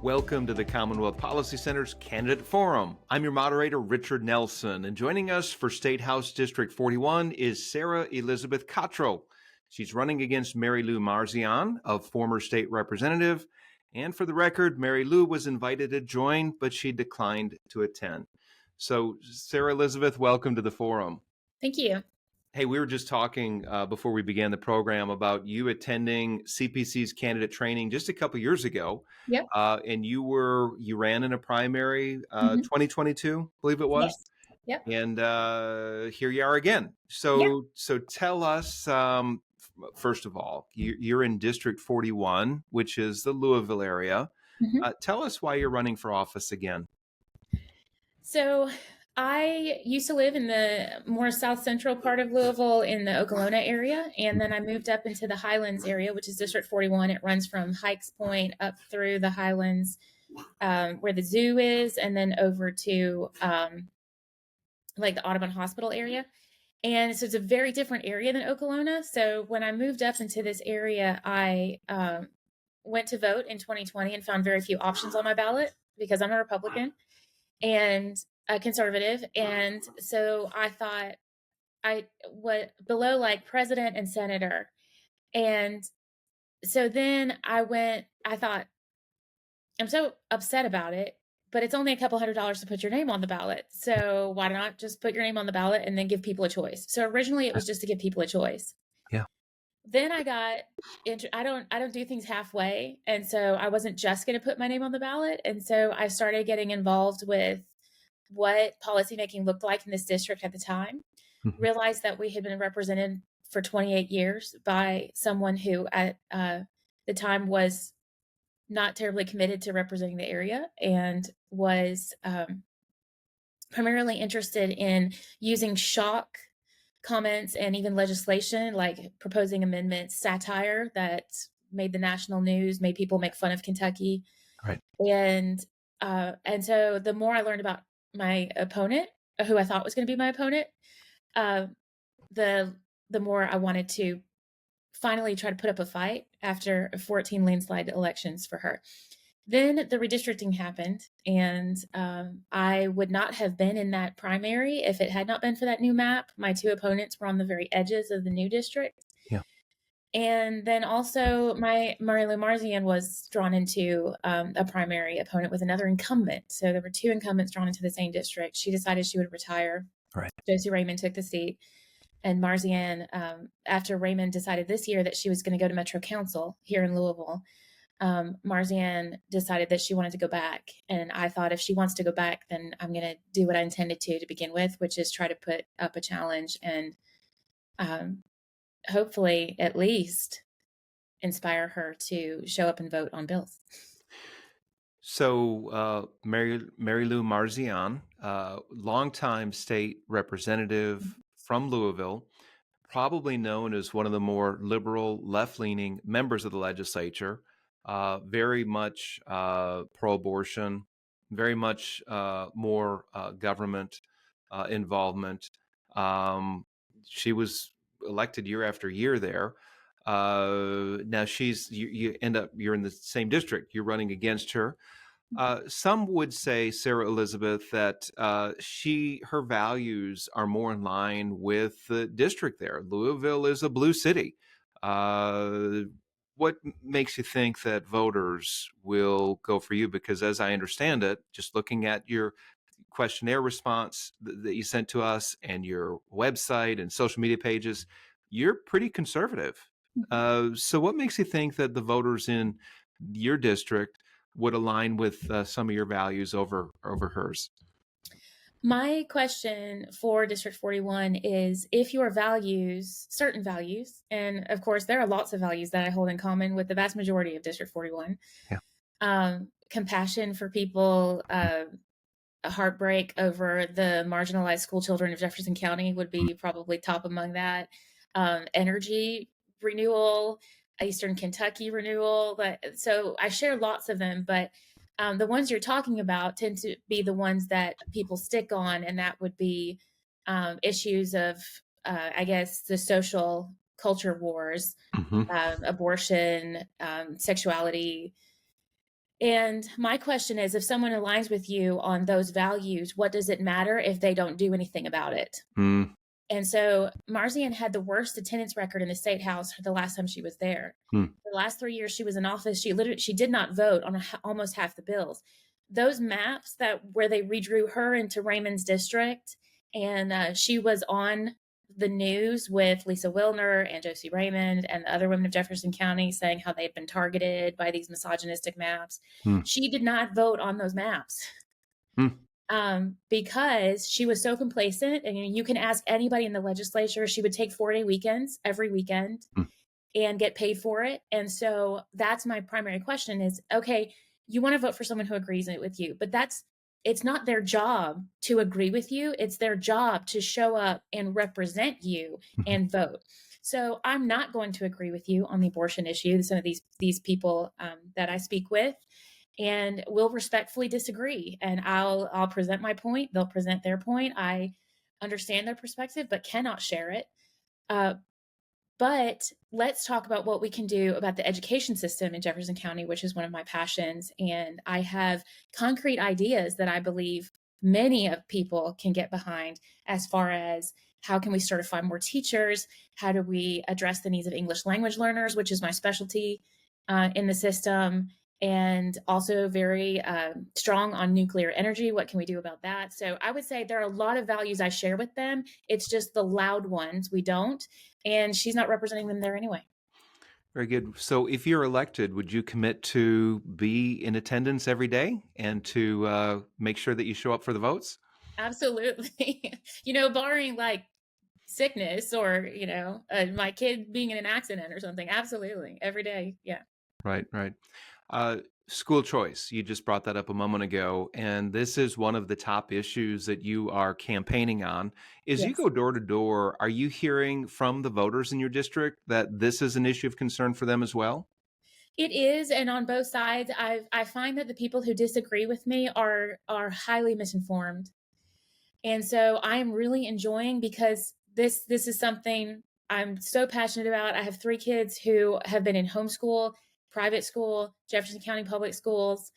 Welcome to the Commonwealth Policy Center's Candidate Forum. I'm your moderator, Richard Nelson, and joining us for State House District 41 is Sara-Elizabeth Cottrell. She's running against Mary Lou Marzian, a former state representative. And for the record, Mary Lou was invited to join, but she declined to attend. So, Sara-Elizabeth, welcome to the forum. Thank you. Hey, we were just talking before we began the program about you attending CPC's candidate training just a couple years ago. Yep. And you ran in a primary 2022, I believe it was. Yes. Yep. And here you are again. So tell us, first of all, you're in District 41, which is the Louisville area. Tell us why you're running for office again. So I used to live in the more south central part of Louisville in the Okolona area, and then I moved up into the Highlands area, which is District 41. It runs from Hikes Point up through the Highlands, where the zoo is, and then over to like the Audubon Hospital area. And so it's a very different area than Okolona. So when I moved up into this area, I went to vote in 2020 and found very few options on my ballot because I'm a Republican and a conservative. And so I thought what below like president and senator. And so then I thought, I'm so upset about it, but it's only a couple $100 to put your name on the ballot. So why not just put your name on the ballot and then give people a choice? So originally it was just to give people a choice. Yeah. Then I don't do things halfway. And so I wasn't just going to put my name on the ballot. And so I started getting involved with what policymaking looked like in this district at the time, realized that we had been represented for 28 years by someone who at the time was not terribly committed to representing the area and was primarily interested in using shock comments and even legislation, like proposing amendments, satire that made the national news, made people make fun of Kentucky. Right. And so the more I learned about my opponent, who I thought was going to be my opponent, the more I wanted to finally try to put up a fight after 14 landslide elections for her. Then the redistricting happened, and I would not have been in that primary if it had not been for that new map. My two opponents were on the very edges of the new district. Yeah. And then also Mary Lou Marzian was drawn into a primary opponent with another incumbent. So there were two incumbents drawn into the same district. She decided she would retire. Right. Josie Raymond took the seat. And Marzian, after Raymond decided this year that she was going to go to Metro Council here in Louisville, Marzian decided that she wanted to go back. And I thought if she wants to go back, then I'm going to do what I intended to begin with, which is try to put up a challenge and hopefully at least inspire her to show up and vote on bills. So Mary Lou Marzian, longtime state representative from Louisville, probably known as one of the more liberal, left-leaning members of the legislature, very much pro-abortion, very much more government involvement. She was elected year after year there. Now you're in the same district. You're running against her. Some would say, Sara-Elizabeth, that her values are more in line with the district there. Louisville is a blue city. What makes you think that voters will go for you? Because as I understand it, just looking at your questionnaire response that you sent to us and your website and social media pages, you're pretty conservative. So what makes you think that the voters in your district would align with some of your values over hers? My question for District 41 is if your values, certain values, and of course there are lots of values that I hold in common with the vast majority of District 41. Yeah. Compassion for people, heartbreak over the marginalized school children of Jefferson County would be probably top among that. Energy renewal, Eastern Kentucky renewal. So I share lots of them, but the ones you're talking about tend to be the ones that people stick on, and that would be issues of, I guess, the social culture wars, abortion, sexuality, And my question is, if someone aligns with you on those values, what does it matter if they don't do anything about it? Mm, And so Marzian had the worst attendance record in the state house the last time she was there. mm, The last 3 years she was in office, she did not vote on almost half the bills. Those maps that where they redrew her into Raymond's district, and she was on the news with Lisa Wilner and Josie Raymond and the other women of Jefferson County saying how they had been targeted by these misogynistic maps. mm, She did not vote on those maps mm, because she was so complacent. And you can ask anybody in the legislature. She would take 4-day weekends every weekend mm, and get paid for it. And so that's my primary question is, okay, you want to vote for someone who agrees with you, but it's not their job to agree with you. It's their job to show up and represent you mhm. and vote. So I'm not going to agree with you on the abortion issue. Some of these people that I speak with, and we'll respectfully disagree. And I'll present my point. They'll present their point. I understand their perspective, but cannot share it. Uh, but let's talk about what we can do about the education system in Jefferson County, which is one of my passions. And I have concrete ideas that I believe many of people can get behind as far as how can we certify more teachers? How do we address the needs of English language learners, which is my specialty in the system? And also very strong on nuclear energy. What can we do about that? So I would say there are a lot of values I share with them. It's just the loud ones we don't, and she's not representing them there anyway. Very good. So, if you're elected, would you commit to be in attendance every day and to make sure that you show up for the votes? Absolutely. Barring like sickness or, my kid being in an accident or something. Absolutely. Every day. Yeah. Right, right. Uh, School choice. You just brought that up a moment ago, and this is one of the top issues that you are campaigning on. As you Yes. go door to door, are you hearing from the voters in your district that this is an issue of concern for them as well? It is, and on both sides, I find that the people who disagree with me are highly misinformed. And so I am really enjoying because this is something I'm so passionate about. I have 3 kids who have been in homeschool, private school, Jefferson County public schools.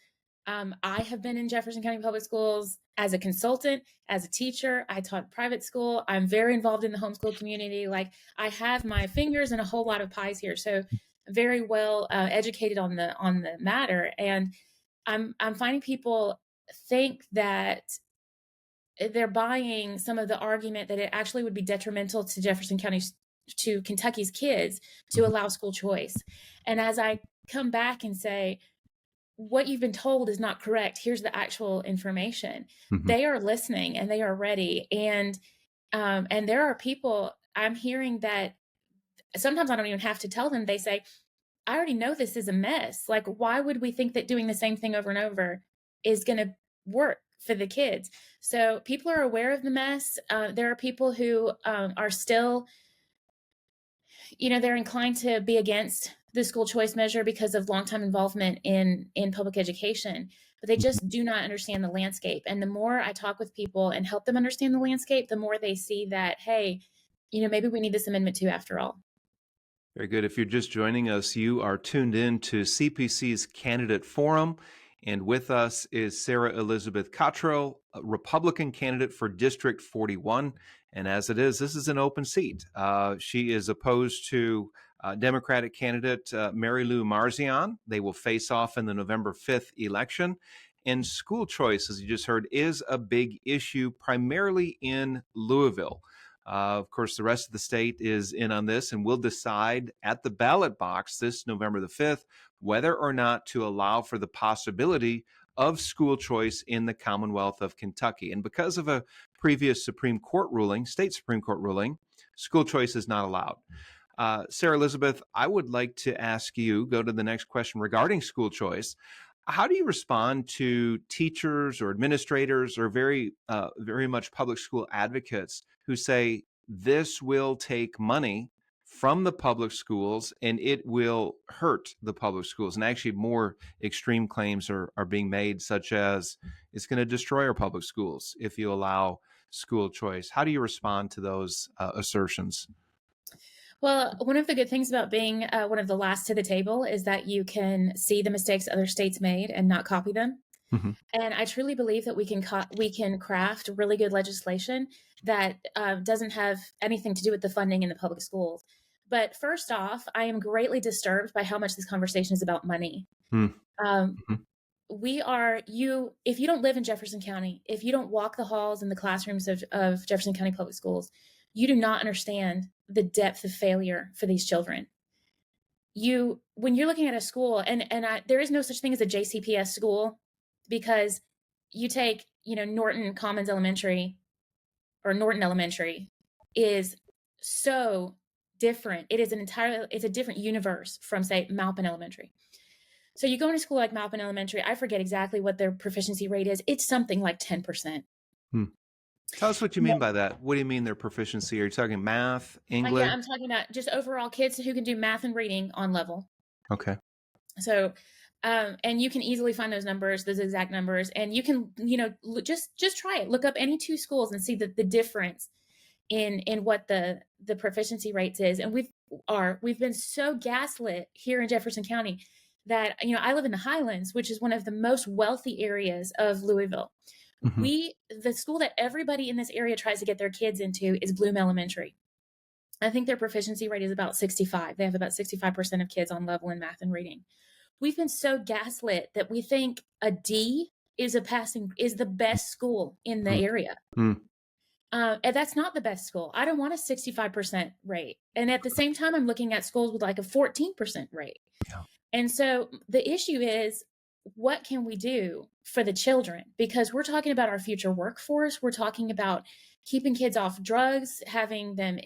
I have been in Jefferson County public schools as a consultant, as a teacher. I taught private school. I'm very involved in the homeschool community. Like I have my fingers in a whole lot of pies here. So very well educated on the matter. And I'm finding people think that they're buying some of the argument that it actually would be detrimental to Jefferson County, to Kentucky's kids, to Mhm, allow school choice. And as I come back and say, what you've been told is not correct, here's the actual information, mhm. they are listening and they are ready. And there are people I'm hearing that sometimes I don't even have to tell them. They say, I already know this is a mess. Like, why would we think that doing the same thing over and over is going to work for the kids? So people are aware of the mess. There are people who are still, they're inclined to be against the school choice measure because of longtime involvement in public education, but they just do not understand the landscape. And the more I talk with people and help them understand the landscape, the more they see that, hey, maybe we need this amendment too, after all. Very good. If you're just joining us, you are tuned in to CPC's Candidate Forum. And with us is Sara-Elizabeth Cottrell, a Republican candidate for District 41. And as it is, this is an open seat. She is opposed to Democratic candidate Mary Lou Marzian. They will face off in the November 5th election. And school choice, as you just heard, is a big issue, primarily in Louisville. Of course, the rest of the state is in on this, and we'll decide at the ballot box this November the 5th whether or not to allow for the possibility of school choice in the Commonwealth of Kentucky. And because of a previous Supreme Court ruling, state Supreme Court ruling, school choice is not allowed. Sara-Elizabeth, I would like to ask you, go to the next question regarding school choice. How do you respond to teachers or administrators or very much public school advocates who say this will take money from the public schools and it will hurt the public schools? And actually, more extreme claims are being made, such as it's going to destroy our public schools if you allow school choice. How do you respond to those assertions? Well, one of the good things about being one of the last to the table is that you can see the mistakes other states made and not copy them. Hmm. And I truly believe that we can craft really good legislation that doesn't have anything to do with the funding in the public schools. But first off, I am greatly disturbed by how much this conversation is about money. Um, Mm-hmm. we are you if you don't live in Jefferson County, if you don't walk the halls and the classrooms of Jefferson County Public Schools, you do not understand the depth of failure for these children. You when you're looking at a school, there is no such thing as a JCPS school, because you take, Norton Commons Elementary, or Norton Elementary is so different. It's a different universe from, say, Maupin Elementary. So you go into school like Maupin Elementary, I forget exactly what their proficiency rate is. It's something like 10%. Hmm. Tell us what you mean by that. What do you mean their proficiency? Are you talking math, Yeah, English? I'm talking about just overall kids who can do math and reading on level. Okay. So, and you can easily find those exact numbers, and you can, just try it. Look up any two schools and see the difference in what the proficiency rates is. And we've been so gaslit here in Jefferson County that, I live in the Highlands, which is one of the most wealthy areas of Louisville. Hmm. The school that everybody in this area tries to get their kids into is Bloom Elementary. I think their proficiency rate is about 65. They have about 65% of kids on level in math and reading. We've been so gaslit that we think a D is the best school in the area. Mm. And that's not the best school. I don't want a 65% rate. And at the same time, I'm looking at schools with like a 14% rate. Yeah. And so the issue is, what can we do for the children? Because we're talking about our future workforce. We're talking about keeping kids off drugs, having them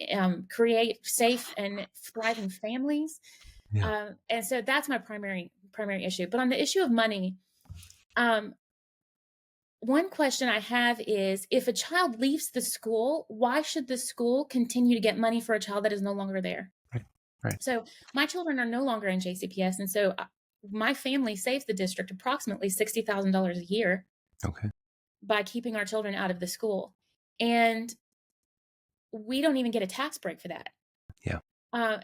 create safe and thriving families. Yeah. And so that's my primary issue. But on the issue of money, um, one question I have is, if a child leaves the school, why should the school continue to get money for a child that is no longer there? Right. Right. So my children are no longer in JCPS. And so my family saves the district approximately $60,000 a year Okay. by keeping our children out of the school. And we don't even get a tax break for that. Yeah.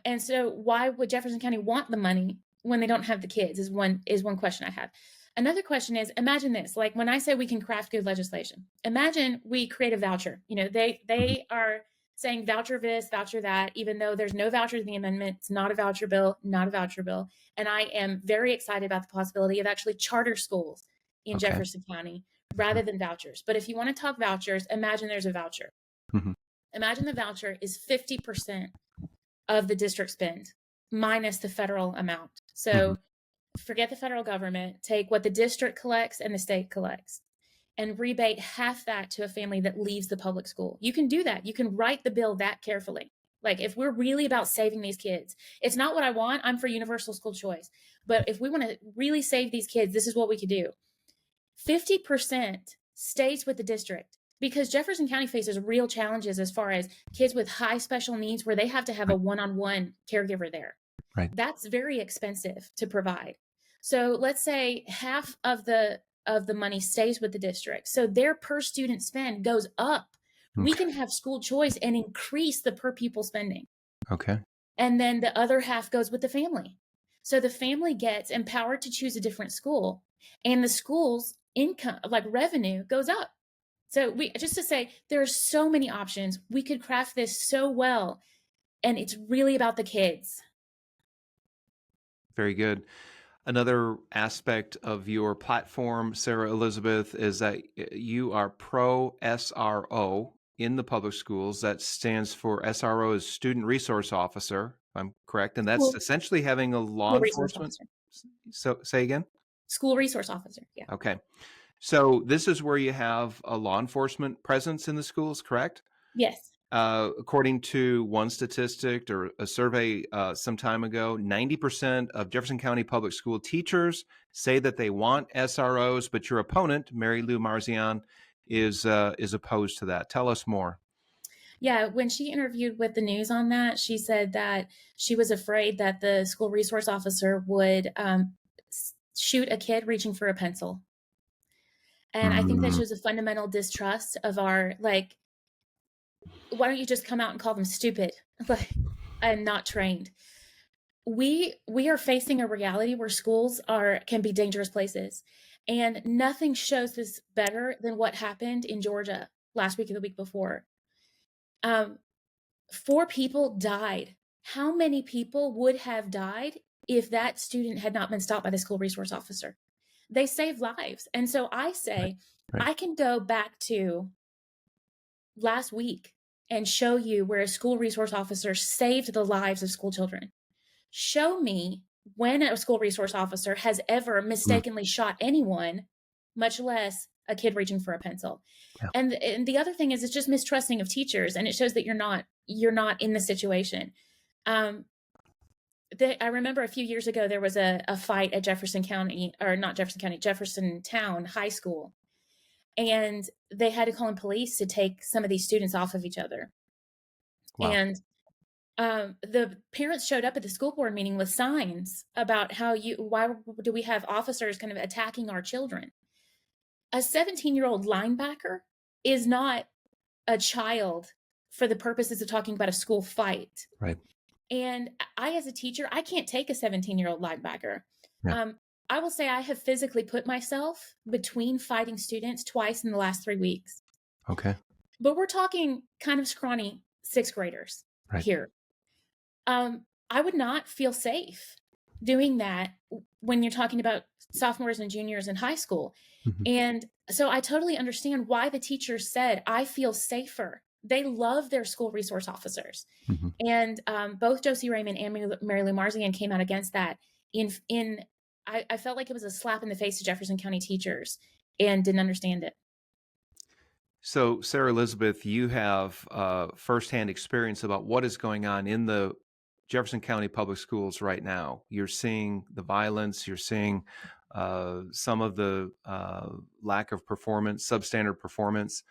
And so why would Jefferson County want the money when they don't have the kids is one question I have. Another question is, imagine this, like when I say we can craft good legislation, imagine we create a voucher. Mhm. They are saying voucher this, voucher that, even though there's no vouchers in the amendment. It's not a voucher bill, not a voucher bill. And I am very excited about the possibility of actually charter schools in Okay. Jefferson County rather than vouchers. But if you want to talk vouchers, imagine there's a voucher. Hmm. Imagine the voucher is 50% of the district spend minus the federal amount. Hmm. So forget the federal government, take what the district collects and the state collects, and rebate half that to a family that leaves the public school. You can do that. You can write the bill that carefully. Like, if we're really about saving these kids, it's not what I want. I'm for universal school choice. But if we want to really save these kids, this is what we could do. 50% stays with the district, because Jefferson County faces real challenges as far as kids with high special needs where they have to have a Right. one-on-one caregiver there. Right. That's very expensive to provide. So let's say half of the money stays with the district. So their per student spend goes up. We Okay. can have school choice and increase the per pupil spending. Okay. And then the other half goes with the family. So the family gets empowered to choose a different school, and the school's income, like revenue, goes up. So just to say, there are so many options. We could craft this so well, and it's really about the kids. Very good. Another aspect of your platform, Sara-Elizabeth, is that you are pro SRO in the public schools. That stands for SRO is Student Resource Officer, if I'm correct. And that's School, essentially having a law school resource enforcement. officer. So say again. School resource officer. Yeah. Okay. So this is where you have a law enforcement presence in the schools, correct? Yes. According to one statistic or a survey some time ago, 90% of Jefferson County public school teachers say that they want SROs, but your opponent, Mary Lou Marzian, is opposed to that. Tell us more. Yeah. When she interviewed with the news on that, she said that she was afraid that the school resource officer would shoot a kid reaching for a pencil. And I think that Mm. shows a fundamental distrust of our, like, why don't you just come out and call them stupid? Like, and not trained. We are facing a reality where schools are can be dangerous places, and nothing shows this better than what happened in Georgia last week or the week before. Um, 4 people died. How many people would have died if that student had not been stopped by the school resource officer? They saved lives. And so I Right. say, Right. I can go back to last week and show you where a school resource officer saved the lives of school children. Show me when a school resource officer has ever Mm. mistakenly shot anyone, much less a kid reaching for a pencil. Yeah. And the other thing is it's just mistrusting of teachers, and it shows that you're not in the situation. Um, I remember a few years ago there was a fight at Jefferson County, or not Jefferson County, Jefferson Town High School, and they had to call in police to take some of these students off of each other. Wow. And the parents showed up at the school board meeting with signs about why do we have officers kind of attacking our children? A 17-year-old linebacker is not a child for the purposes of talking about a school fight. Right. And I, as a teacher, I can't take a 17-year-old linebacker. Yeah. Um, I will say I have physically put myself between fighting students twice in the last 3 weeks. Okay. But we're talking kind of scrawny sixth graders Right. here. I would not feel safe doing that when you're talking about sophomores and juniors in high school. Mhm. And so I totally understand why the teachers said, I feel safer. They love their school resource officers. Mhm. And both Josie Raymond and Mary Lou Marzian came out against that. I felt like it was a slap in the face to Jefferson County teachers and didn't understand it. So, Sara-Elizabeth, you have firsthand experience about what is going on in the Jefferson County Public Schools right now. You're seeing the violence, you're seeing some of the lack of performance, substandard performance.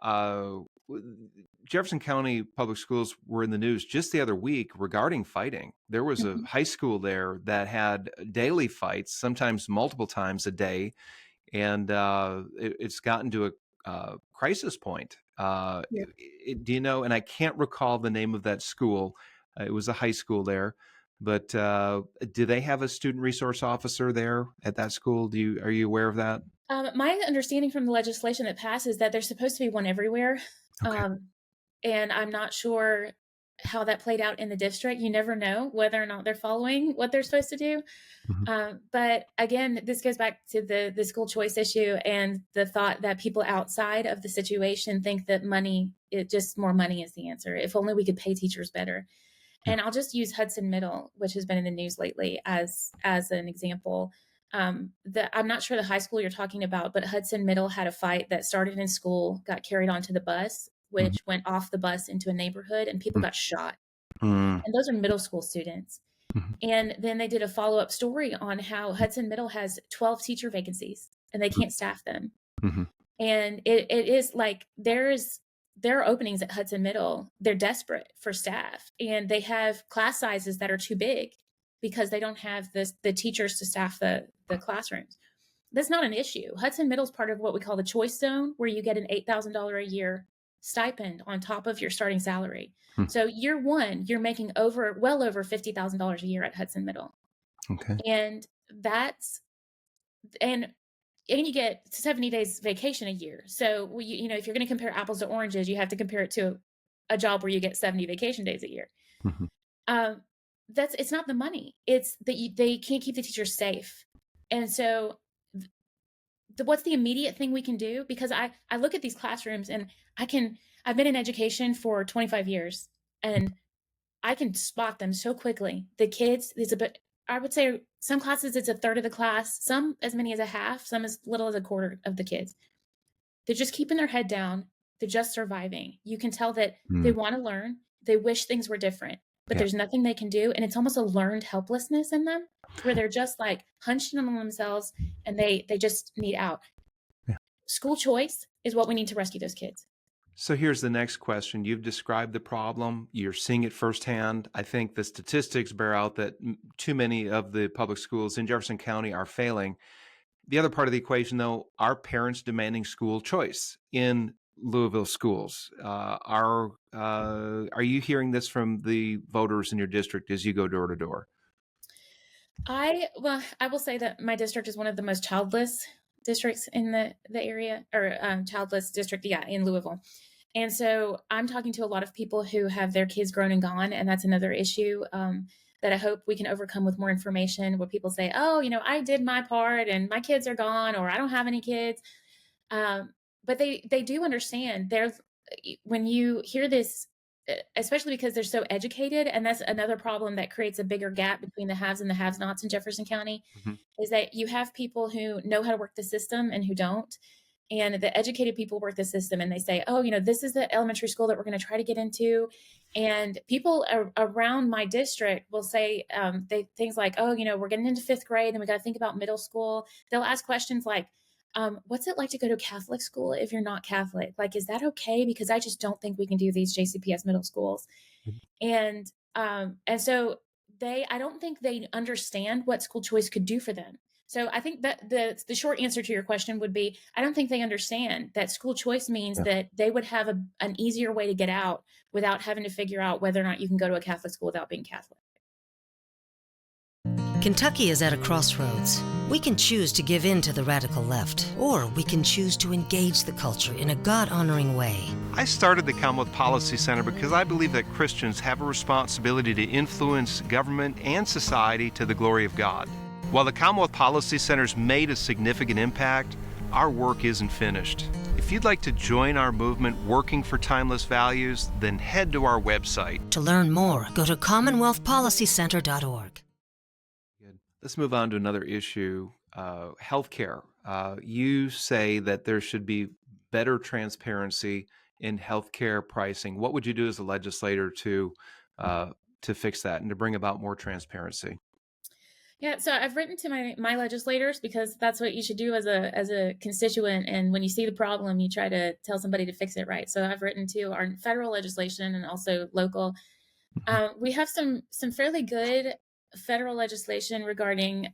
Uh, Jefferson County Public Schools were in the news just the other week regarding fighting. There was a Mhm. high school there that had daily fights, sometimes multiple times a day, and it's gotten to a crisis point. Yeah. Do you know? And I can't recall the name of that school. It was a high school there, but do they have a student resource officer there at that school? Are you aware of that? My understanding from the legislation that passed is that there's supposed to be one everywhere. Okay. Um, and I'm not sure how that played out in the district. You never know whether or not they're following what they're supposed to do. Mhm. But again, this goes back to the school choice issue and the thought that people outside of the situation think that just more money is the answer. If only we could pay teachers better. Yeah. And I'll just use Hudson Middle, which has been in the news lately, as an example. I'm not sure the high school you're talking about, but Hudson Middle had a fight that started in school, got carried onto the bus, Mhm. which went off the bus into a neighborhood, and people got shot. Mhm. And those are middle school students. Mhm. And then they did a follow up story on how Hudson Middle has 12 teacher vacancies and they can't staff them. Mhm. And it is like there are openings at Hudson Middle. They're desperate for staff, and they have class sizes that are too big because they don't have the teachers to staff the classrooms. That's not an issue. Hudson Middle is part of what we call the choice zone, where you get an $8,000 a year stipend on top of your starting salary. Mhm. So year one, you're making well over $50,000 a year at Hudson Middle, Okay. and that's and and you get 70 days vacation a year. So if you're going to compare apples to oranges, you have to compare it to a job where you get 70 vacation days a year. Mhm. Um, it's not the money; it's that they can't keep the teachers safe, and so what's the immediate thing we can do? Because I look at these classrooms and I've been in education for 25 years, and I can spot them so quickly. The kids, I would say some classes it's a third of the class, some as many as a half, some as little as a quarter of the kids. They're just keeping their head down. They're just surviving. You can tell that they Mm. want to learn. They wish things were different, but Yeah. there's nothing they can do. And it's almost a learned helplessness in them where they're just like hunched in on themselves and they just need out. Yeah. School choice is what we need to rescue those kids. So here's the next question. You've described the problem. You're seeing it firsthand. I think the statistics bear out that too many of the public schools in Jefferson County are failing. The other part of the equation, though, are parents demanding school choice in Louisville schools. Are you hearing this from the voters in your district as you go door to door? I will say that my district is one of the most childless districts in the area, or childless district, yeah, in Louisville. And so I'm talking to a lot of people who have their kids grown and gone, and that's another issue that I hope we can overcome with more information. Where people say, "Oh, I did my part, and my kids are gone," or "I don't have any kids." Um, but they do understand. There's when you hear this, especially because they're so educated, and that's another problem that creates a bigger gap between the haves and the have-nots in Jefferson County, Mhm. is that you have people who know how to work the system and who don't. And the educated people work the system and they say, "Oh, this is the elementary school that we're going to try to get into." And people around my district will say things like, "Oh, we're getting into fifth grade and we got to think about middle school." They'll ask questions like, "What's it like to go to Catholic school if you're not Catholic? Like, is that okay? Because I just don't think we can do these JCPS middle schools." And so I don't think they understand what school choice could do for them. So I think that the short answer to your question would be, I don't think they understand that school choice means Yeah. that they would have an easier way to get out without having to figure out whether or not you can go to a Catholic school without being Catholic. Kentucky is at a crossroads. We can choose to give in to the radical left, or we can choose to engage the culture in a God-honoring way. I started the Commonwealth Policy Center because I believe that Christians have a responsibility to influence government and society to the glory of God. While the Commonwealth Policy Center's made a significant impact, our work isn't finished. If you'd like to join our movement working for timeless values, then head to our website. To learn more, go to commonwealthpolicycenter.org. Good. Let's move on to another issue, healthcare. You say that there should be better transparency in healthcare pricing. What would you do as a legislator to fix that and to bring about more transparency? Yeah, so I've written to my legislators because that's what you should do as a constituent. And when you see the problem, you try to tell somebody to fix it, right? So I've written to our federal legislation and also local. Mhm. We have some fairly good federal legislation regarding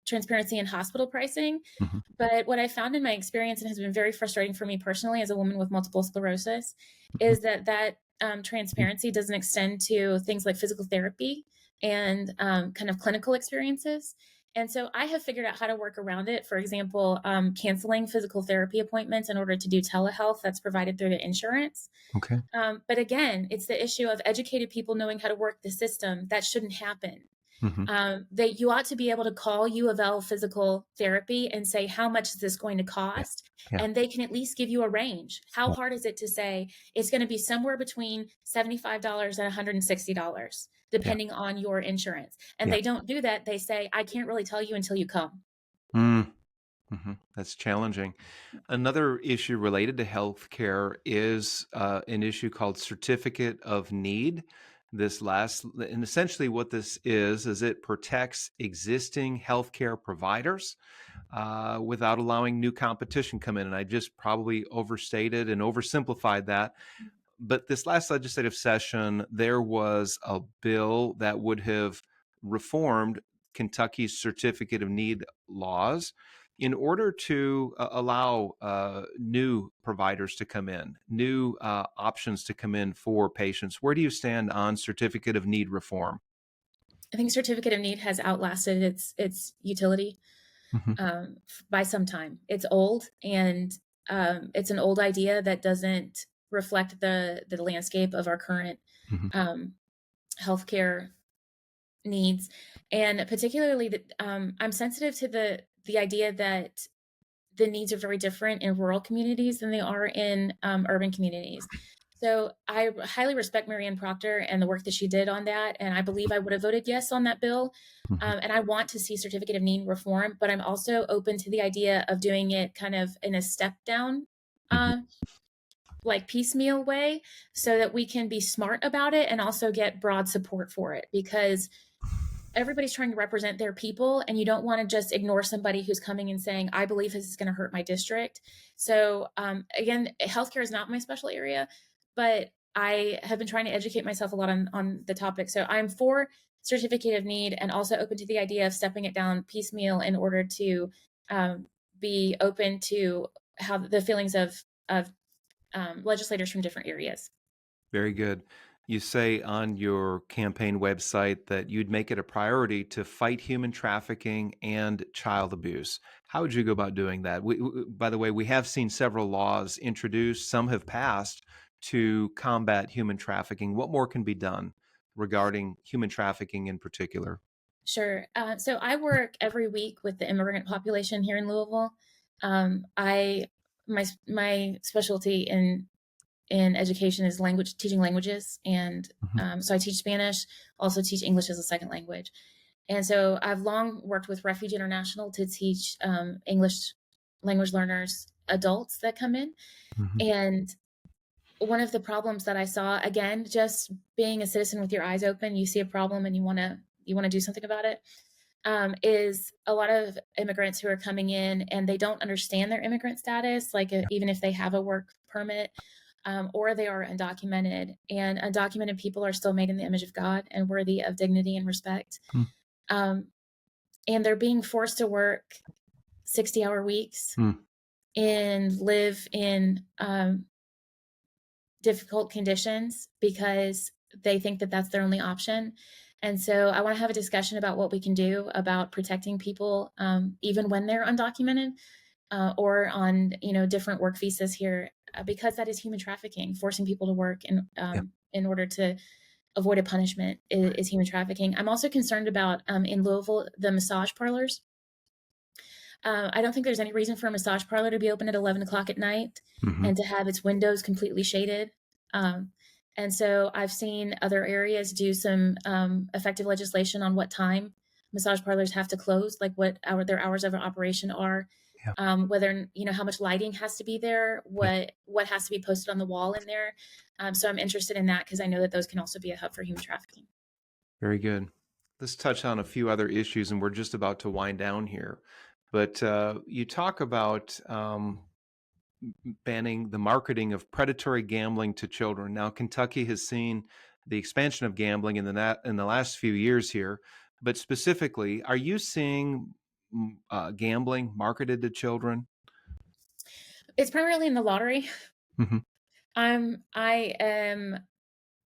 transparency in hospital pricing. Mhm. But what I found in my experience, and has been very frustrating for me personally as a woman with multiple sclerosis, Mhm. is that transparency doesn't extend to things like physical therapy and kind of clinical experiences. And so I have figured out how to work around it. For example, canceling physical therapy appointments in order to do telehealth that's provided through the insurance. Okay. But again, it's the issue of educated people knowing how to work the system. That shouldn't happen. Mhm. That you ought to be able to call U of L physical therapy and say, how much is this going to Yeah. cost? Yeah. And they can at least give you a range. How Yeah. hard is it to say it's going to be somewhere between $75 and $160, Yeah. depending on your insurance? And Yeah. they don't do that. They say, I can't really tell you until you come. Mm. That's challenging. Another issue related to healthcare is an issue called certificate of need. And essentially what this is it protects existing healthcare providers without allowing new competition come in. And I just probably overstated and oversimplified that. But this last legislative session, there was a bill that would have reformed Kentucky's certificate of need laws in order to allow new providers to come in, new options to come in for patients. Where do you stand on certificate of need reform? I think certificate of need has outlasted its utility Hmm. by some time. It's old, and it's an old idea that doesn't reflect the landscape of our current Hmm. um, healthcare needs, and particularly that I'm sensitive to the idea that the needs are very different in rural communities than they are in urban communities. So I highly respect Marianne Proctor and the work that she did on that, and I believe I would have voted yes on that bill. Hmm. And I want to see certificate of need reform, but I'm also open to the idea of doing it kind of in a step down, Hmm. uh, like piecemeal way, so that we can be smart about it and also get broad support for it. Because everybody's trying to represent their people, and you don't want to just ignore somebody who's coming and saying, I believe this is going to hurt my district. So again, healthcare is not my special area, but I have been trying to educate myself a lot on the topic. So I'm for certificate of need, and also open to the idea of stepping it down piecemeal in order to um, be open to how the feelings of legislators from different areas. Very good. You say on your campaign website that you'd make it a priority to fight human trafficking and child abuse. How would you go about doing that? By the way, we have seen several laws introduced, some have passed to combat human trafficking. What more can be done regarding human trafficking in particular? Sure. So I work every week with the immigrant population here in Louisville. I my specialty in education is language teaching languages, and Mhm. so I teach Spanish, also teach English as a second language. And so I've long worked with Refuge International to teach English language learners, adults that come in. Mhm. And one of the problems that I saw, again, just being a citizen with your eyes open, you see a problem and you want to do something about it, is a lot of immigrants who are coming in and they don't understand their immigrant status, like even if they have a work permit, or they are undocumented. And undocumented people are still made in the image of God and worthy of dignity and respect. Mm. Um, and they're being forced to work 60-hour weeks Mm. and live in difficult conditions because they think that that's their only option. And so I want to have a discussion about what we can do about protecting people, even when they're undocumented, or on different work visas here, because that is human trafficking. Forcing people to work Yeah. in order to avoid a punishment is human trafficking. I'm also concerned about, in Louisville, the massage parlors. I don't think there's any reason for a massage parlor to be open at 11 o'clock at night Mhm. and to have its windows completely shaded. Um, and so I've seen other areas do some effective legislation on what time massage parlors have to close, like what their hours of operation are, Yeah. whether how much lighting has to be there, Yeah. what has to be posted on the wall in there. So I'm interested in that because I know that those can also be a hub for human trafficking. Very good. Let's touch on a few other issues, and we're just about to wind down here. But you talk about banning the marketing of predatory gambling to children. Now, Kentucky has seen the expansion of gambling in the last few years here, but specifically, are you seeing gambling marketed to children? It's primarily in the lottery. Hmm. I am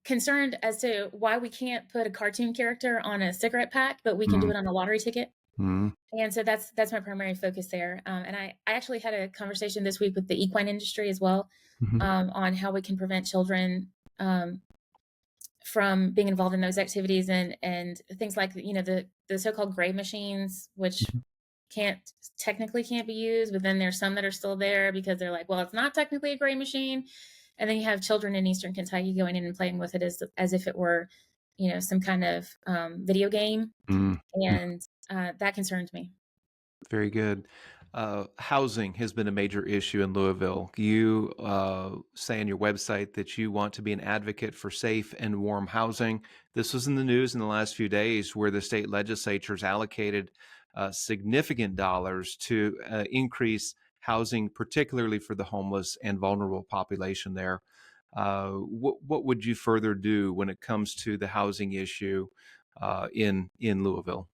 concerned as to why we can't put a cartoon character on a cigarette pack, but we can do Hmm. it on a lottery ticket. Hmm. And so that's my primary focus there. And I actually had a conversation this week with the equine industry as well, Hmm. on how we can prevent children from being involved in those activities, and things like the so-called gray machines, which can't technically can't be used, but then there's some that are still there because they're like, well, it's not technically a gray machine. And then you have children in Eastern Kentucky going in and playing with it as if it were, some kind of video game. Hmm. And that concerns me. Very good. Housing has been a major issue in Louisville. You say on your website that you want to be an advocate for safe and warm housing. This was in the news in the last few days where the state legislatures allocated significant dollars to increase housing, particularly for the homeless and vulnerable population there. What would you further do when it comes to the housing issue in Louisville?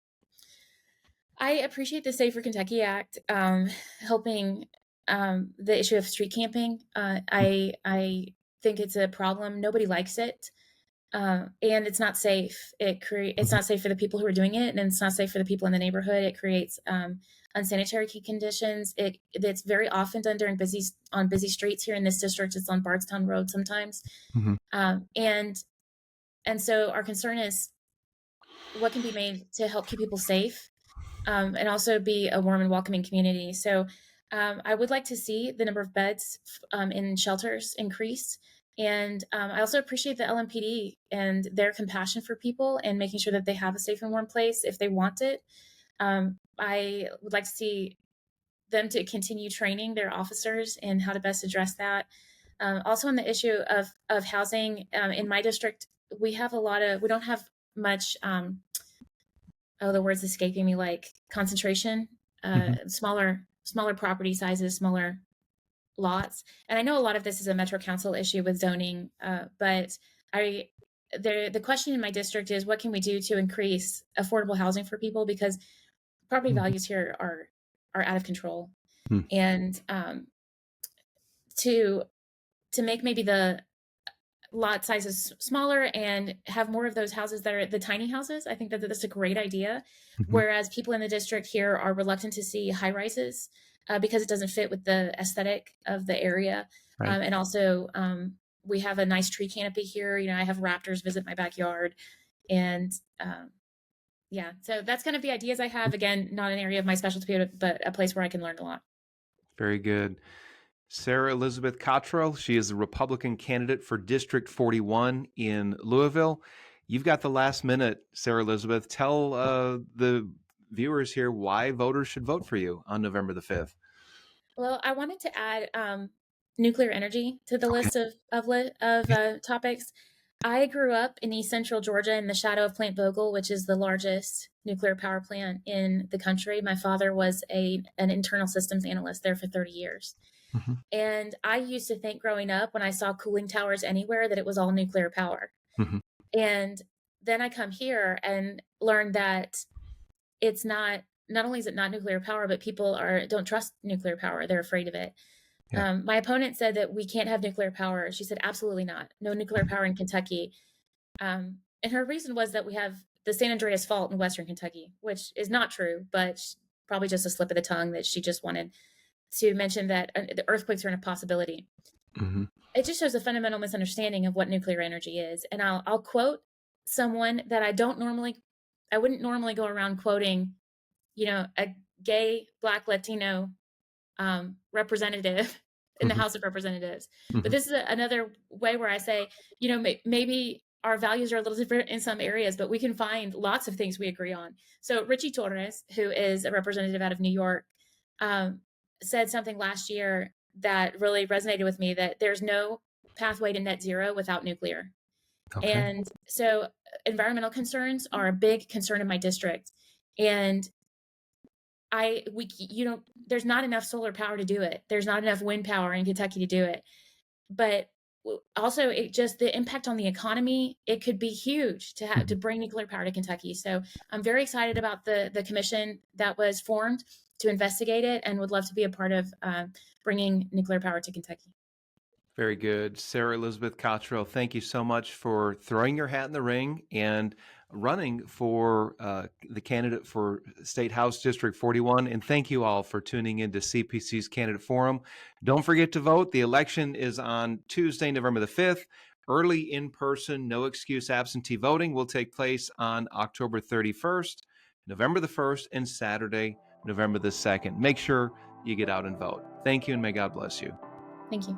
I appreciate the Safer Kentucky Act, helping the issue of street camping. I think it's a problem. Nobody likes it, and it's not safe. It's Mhm. not safe for the people who are doing it, and it's not safe for the people in the neighborhood. It creates unsanitary conditions. It's very often done during on busy streets here in this district. It's on Bardstown Road sometimes, Mhm. um, and and so our concern is what can be made to help keep people safe, and also be a warm and welcoming community. So I would like to see the number of beds in shelters increase. And I also appreciate the LMPD and their compassion for people and making sure that they have a safe and warm place if they want it. I would like to see them to continue training their officers in how to best address that. Also, on the issue of housing, in my district, we don't have much, oh, the word's escaping me, like concentration, Mhm. smaller property sizes, smaller lots. And I know a lot of this is a Metro Council issue with zoning, but I the question in my district is what can we do to increase affordable housing for people, because property Mhm. values here are out of control. Mhm. And to to make maybe the lot sizes smaller and have more of those houses that are the tiny houses. I think that that's a great idea. Mhm. Whereas people in the district here are reluctant to see high rises because it doesn't fit with the aesthetic of the area. Right. And also, we have a nice tree canopy here. I have raptors visit my backyard. And yeah, so that's kind of the ideas I have. Again, not an area of my specialty, but a place where I can learn a lot. Very good. Sara-Elizabeth Cottrell, she is the Republican candidate for District 41 in Louisville. You've got the last minute, Sara-Elizabeth. Tell the viewers here why voters should vote for you on November the 5th. Well, I wanted to add nuclear energy to the Okay. list of topics. I grew up in East Central Georgia in the shadow of Plant Vogtle, which is the largest nuclear power plant in the country. My father was an internal systems analyst there for 30 years. Mhm. And I used to think growing up when I saw cooling towers anywhere that it was all nuclear power. Mhm. And then I come here and learn that it's not only is it not nuclear power, but people don't trust nuclear power. They're afraid of it. Yeah. My opponent said that we can't have nuclear power. She said, absolutely not. No nuclear power in Kentucky. And her reason was that we have the San Andreas Fault in Western Kentucky, which is not true, but probably just a slip of the tongue that she just wanted to mention that the earthquakes are a possibility. Mhm. It just shows a fundamental misunderstanding of what nuclear energy is. And I'll quote someone that I wouldn't normally go around quoting, a gay Black Latino representative in the Mhm. House of Representatives. But Mhm. this is another way where I say, maybe our values are a little different in some areas, but we can find lots of things we agree on. So Richie Torres, who is a representative out of New York, um, said something last year that really resonated with me, that there's no pathway to net zero without nuclear. Okay. And so environmental concerns are a big concern in my district. And there's not enough solar power to do it. There's not enough wind power in Kentucky to do it. But also, it just the impact on the economy, it could be huge to have to Mhm. bring nuclear power to Kentucky. So I'm very excited about the commission that was formed to investigate it, and would love to be a part of bringing nuclear power to Kentucky. Very good. Sara-Elizabeth Cottrell, thank you so much for throwing your hat in the ring and running for the candidate for State House District 41. And thank you all for tuning into CPC's Candidate Forum. Don't forget to vote. The election is on Tuesday, November the 5th. Early in-person, no excuse absentee voting will take place on October 31st, November the 1st, and Saturday, November the 2nd. Make sure you get out and vote. Thank you, and may God bless you. Thank you.